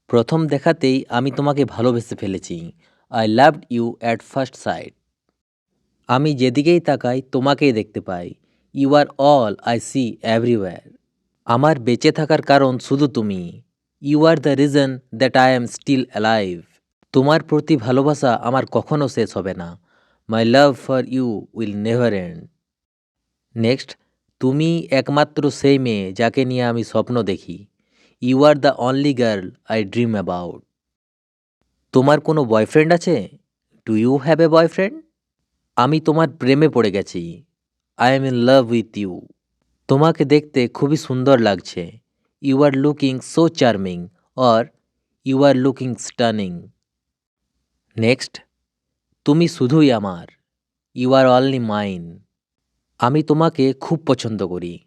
প্রথম দেখাতেই আমি তোমাকে ভালোবেসে ফেলেছি। I loved you at first sight. আমি যেদিকেই তাকাই তোমাকেই দেখতে পাই। You are all I see everywhere. আমার বেঁচে থাকার কারণ শুধু তুমি। You are the reason that I am still alive. তোমার প্রতি ভালোবাসা আমার কখনো শেষ হবে না। My love for you will never end. Next, তুমি একমাত্র সেই মেয়ে যাকে নিয়ে আমি স্বপ্ন দেখি। You are the only girl I dream about. তোমার কোনো বয়ফ্রেন্ড আছে? Do you have a boyfriend? আমি তোমার প্রেমে পড়ে গেছি। I am in love with you. তোমাকে দেখতে খুবই সুন্দর লাগছে। You are looking so charming or you are looking stunning. Next, তুমি শুধুই আমার। You are only mine. আমি তোমাকে খুব পছন্দ করি।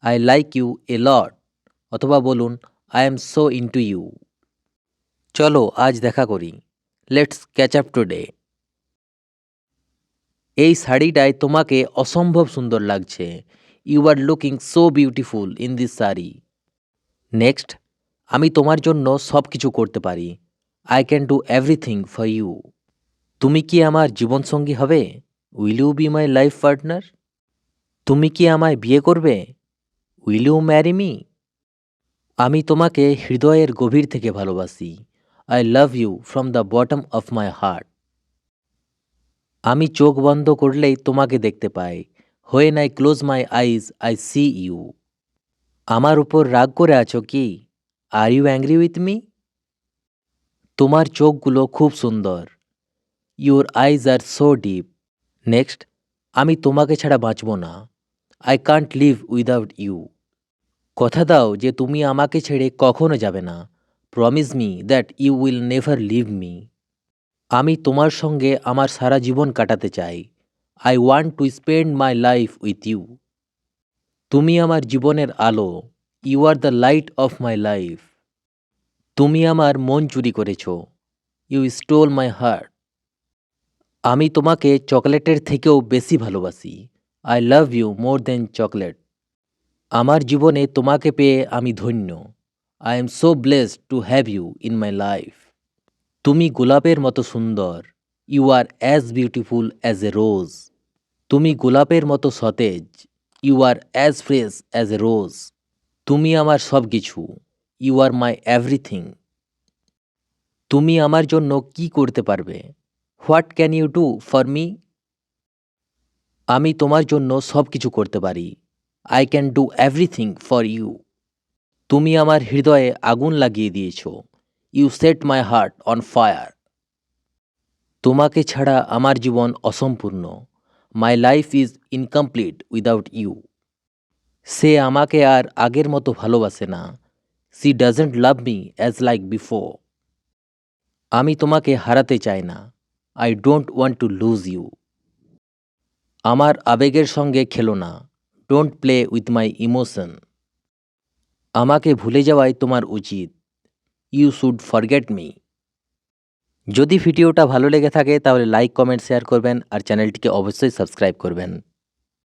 I like you a lot. অথবা বলুন, I am so into you. চলো আজ দেখা করি। Let's catch up today. এই শাড়িটায় তোমাকে অসম্ভব সুন্দর লাগছে। You are looking so beautiful in this sari. Next, আমি তোমার জন্য সব কিছু করতে পারি। I can do everything for you. তুমি কি আমার জীবনসঙ্গী হবে? Will you be my life partner? তুমি কি আমায় বিয়ে করবে? Will you marry me? আমি তোমাকে হৃদয়ের গভীর থেকে ভালোবাসি। I love you from the bottom of my heart. আমি চোখ বন্ধ করলেই তোমাকে দেখতে পাই। When I close my eyes I see you. আমার উপর রাগ করে আছো কি? Are you angry with me? তোমার চোখগুলো খুব সুন্দর। Your eyes are so deep. Next, আমি তোমাকে ছাড়া বাঁচব না। I can't live without you. কথা দাও যে তুমি আমাকে ছেড়ে কখনো যাবে না। Promise me that you will never leave me. আমি তোমার সঙ্গে আমার সারা জীবন কাটাতে চাই। I want to spend my life with you. তুমি আমার জীবনের আলো। You are the light of my life. তুমি আমার মন চুরি করেছ। You stole my heart. আমি তোমাকে চকলেটের থেকেও বেশি ভালোবাসি। I love you more than chocolate. আমার জীবনে তোমাকে পেয়ে আমি ধন্য। I am so blessed to have you in my life. তুমি গোলাপের মতো সুন্দর। You are as beautiful as a rose. তুমি গোলাপের মতো সতেজ। You are as fresh as a rose. তুমি আমার সব কিছু। You are my everything. তুমি আমার জন্য কি করতে পারবে? What can you do for me? আমি তোমার জন্য সব কিছু করতে পারি। I can do everything for you. তুমি আমার হৃদয়ে আগুন লাগিয়ে দিয়েছ। You set my heart on fire. তোমাকে ছাড়া আমার জীবন অসম্পূর্ণ। My life is incomplete without you. সে আমাকে আর আগের মতো ভালোবাসে না। She doesn't love me as like before. আমি তোমাকে হারাতে চাই না। I don't want to lose you. আমার আবেগের সঙ্গে খেলো না। Don't play with my emotion. আমাকে ভুলে যাওয়াই তোমার উচিত। You should forget me. যদি ভিডিওটা ভালো লেগে থাকে তাহলে লাইক, কমেন্ট, শেয়ার করবেন আর চ্যানেলটিকে অবশ্যই সাবস্ক্রাইব করবেন।